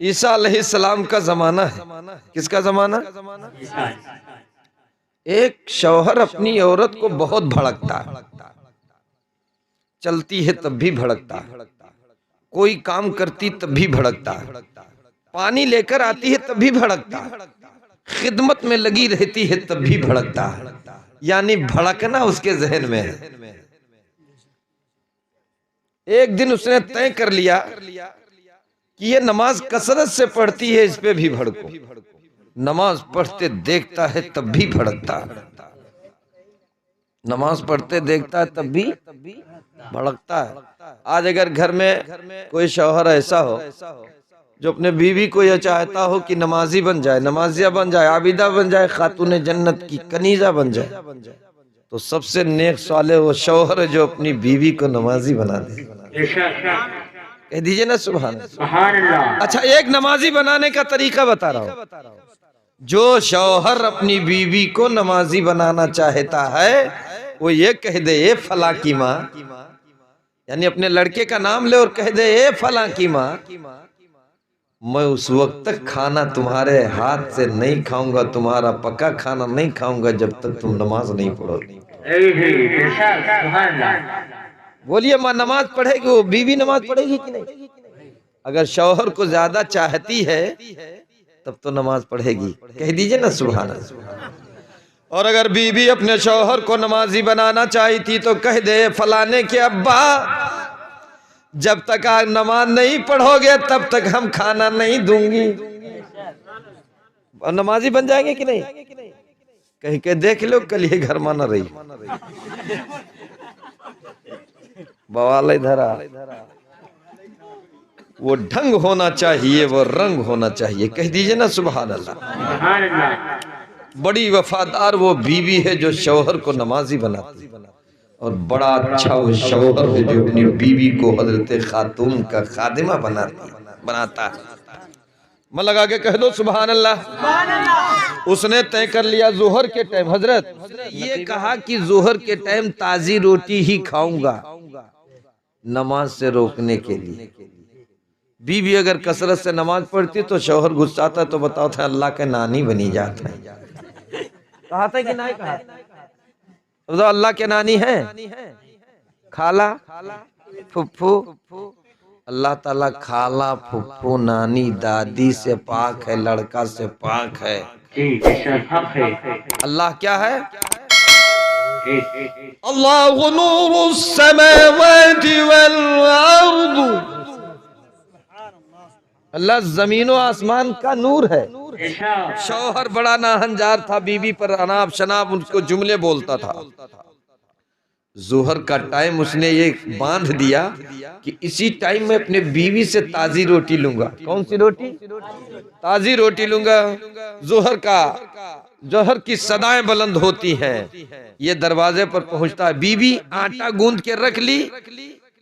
عیسیٰ علیہ السلام کا زمانہ ہے۔ کس کا زمانہ؟ ایک شوہر اپنی عورت کو بہت بھڑکتا ہے، چلتی ہے تب بھی بھڑکتا ہے، کوئی کام کرتی تب بھی بھڑکتا ہے، پانی لے کر آتی ہے تب بھی بھڑکتا ہے، خدمت میں لگی رہتی ہے تب بھی بھڑکتا ہے، یعنی بھڑکنا اس کے ذہن میں ہے۔ ایک دن اس نے طے کر لیا کہ یہ نماز کثرت سے پڑھتی ہے، اس پہ بھی بھڑکو۔ نماز پڑھتے دیکھتا ہے تب بھی بھڑکتا ہے، نماز پڑھتے دیکھتا ہے تب بھی بھڑکتا ہے۔ آج اگر گھر میں کوئی شوہر ایسا ہو جو اپنے بیوی کو یہ چاہتا ہو کہ نمازی بن جائے، نمازیہ بن جائے، عابدہ بن جائے، خاتون جنت کی کنیزہ بن جائے، تو سب سے نیک صالح وہ شوہر ہے جو اپنی بیوی کو نمازی بنا دے۔ کہہ دیجئے نا سبحان اللہ۔ اچھا، ایک نمازی بنانے کا طریقہ بتا رہا ہوں۔ جو شوہر اپنی بیوی کو نمازی بنانا چاہتا ہے وہ یہ کہہ دے اے فلاں کی ماں، یعنی اپنے لڑکے کا نام لے اور کہہ دے اے فلاں کی ماں، میں اس وقت تک کھانا تمہارے ہاتھ سے نہیں کھاؤں گا، تمہارا پکا کھانا نہیں کھاؤں گا جب تک تم نماز نہیں پڑھو گی۔ بولیے ماں نماز پڑھے گی، وہ بیوی نماز پڑھے گی کہ نہیں؟ اگر شوہر کو زیادہ چاہتی ہے تب تو نماز پڑھے گی۔ کہہ دیجئے نا سبحان اللہ۔ اور اگر بیوی اپنے شوہر کو نمازی بنانا چاہتی تو کہہ دے فلانے کے ابا، جب تک آپ نماز نہیں پڑھو گے تب تک ہم کھانا نہیں دوں گی۔ اور نمازی بن جائیں گے کہ نہیں؟ کہیں کہ دیکھ لو کل یہ گھر مانا رہی بوال ادھر آ۔ وہ ڈھنگ ہونا چاہیے، وہ رنگ ہونا چاہیے۔ کہہ دیجئے نا سبحان اللہ۔ بڑی وفادار وہ بیوی ہے جو شوہر کو نمازی بناتی، اور بڑا اچھا وہ شوہر ہے جو اپنی بیوی کو حضرت خاتون کا خادمہ بناتا ہے۔ میں لگا کے کہہ دو سبحان اللہ۔ اس نے طے کر لیا ظہر کے ٹائم، حضرت یہ کہا کہ ظہر کے ٹائم تازی روٹی ہی کھاؤں گا نماز سے روکنے کے لیے۔ بیوی اگر کثرت سے نماز پڑھتی تو شوہر غصہ آتا تو بتاؤ تھا اللہ کے نانی بنی جاتا ہے۔ کہا تھا کہ نہیں کہا؟ اللہ کے نانی ہے، خالہ پھپھو، اللہ تعالیٰ خالہ پھپھو نانی دادی سے پاک ہے، لڑکا سے پاک ہے۔ اللہ کیا ہے؟ اللہ نور السماوات والارض، اللہ زمین و آسمان کا نور ہے۔ شوہر بڑا ناہنجار تھا، بیوی پر اناب شناب ان کو جملے بولتا تھا۔ ظہر کا ٹائم اس نے یہ باندھ دیا کہ اسی ٹائم میں اپنے بیوی سے تازی روٹی لوں گا۔ کون سی روٹی؟ تازی روٹی لوں گا۔ ظہر کی صدائیں بلند ہوتی ہیں، یہ دروازے پر پہنچتا ہے، بیوی آٹا گوندھ کے رکھ لی۔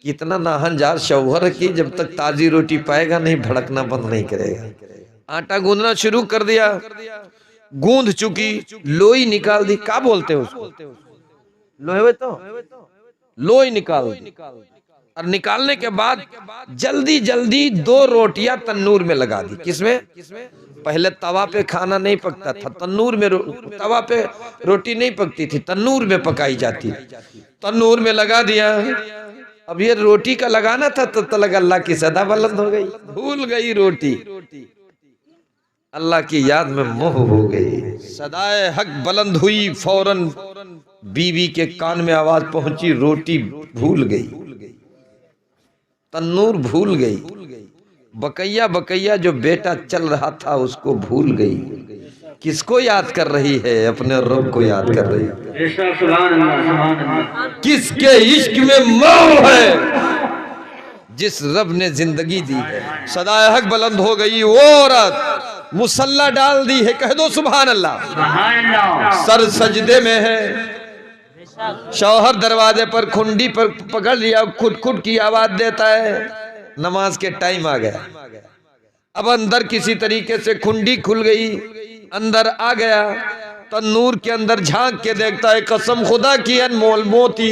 کتنا ناہنجار شوہر کی جب تک تازی روٹی پائے گا نہیں بھڑکنا بند نہیں کرے گا۔ آٹا گوندنا شروع کر دیا، گوندھ چکی، لوئی نکال دی۔ کیا بولتے ہیں اس کو؟ لوہے تو لوئی نکال دی، اور نکالنے کے بعد جلدی جلدی 2 روٹیاں تنور میں لگا دی۔ کس میں؟ پہلے توا پہ کھانا نہیں پکتا تھا، تنور میں توا پہ روٹی نہیں پکتی تھی، تنور میں پکائی جاتی، تنور میں لگا دیا۔ اب یہ روٹی کا لگانا تھا تو تلک اللہ کی صدا بلند ہو گئی، بھول گئی روٹی، اللہ کی یاد میں موہ ہو گئی۔ صدائے حق بلند ہوئی، فوراً بیوی کے کان میں آواز پہنچی، روٹی بھول گئی، تنور بھول گئی، بقیہ بقیہ جو بیٹا چل رہا تھا اس کو بھول گئی۔ کس کو یاد کر رہی ہے؟ اپنے رب کو یاد کر رہی ہے۔ کس کے عشق میں موہ ہے؟ جس رب نے زندگی دی ہے۔ صدائے حق بلند ہو گئی، وہ عورت مصلی ڈال دی ہے، کہہ دو سبحان اللہ۔ سر سجدے میں ہے، شوہر دروازے پر کھنڈی پر پکڑ لیا، کھٹ کھٹ کی آواز دیتا ہے، نماز کے ٹائم آ گیا۔ اب اندر کسی طریقے سے کھنڈی کھل گئی، اندر آ گیا، تنور کے اندر جھانک کے دیکھتا ہے، قسم خدا کی انمول موتی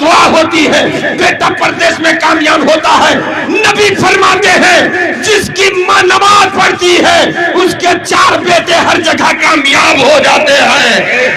دعا ہوتی ہے، بیٹا پردیس میں کامیاب ہوتا ہے۔ نبی فرماتے ہیں جس کی ماں نماز پڑھتی ہے اس کے 4 بیٹے ہر جگہ کامیاب ہو جاتے ہیں۔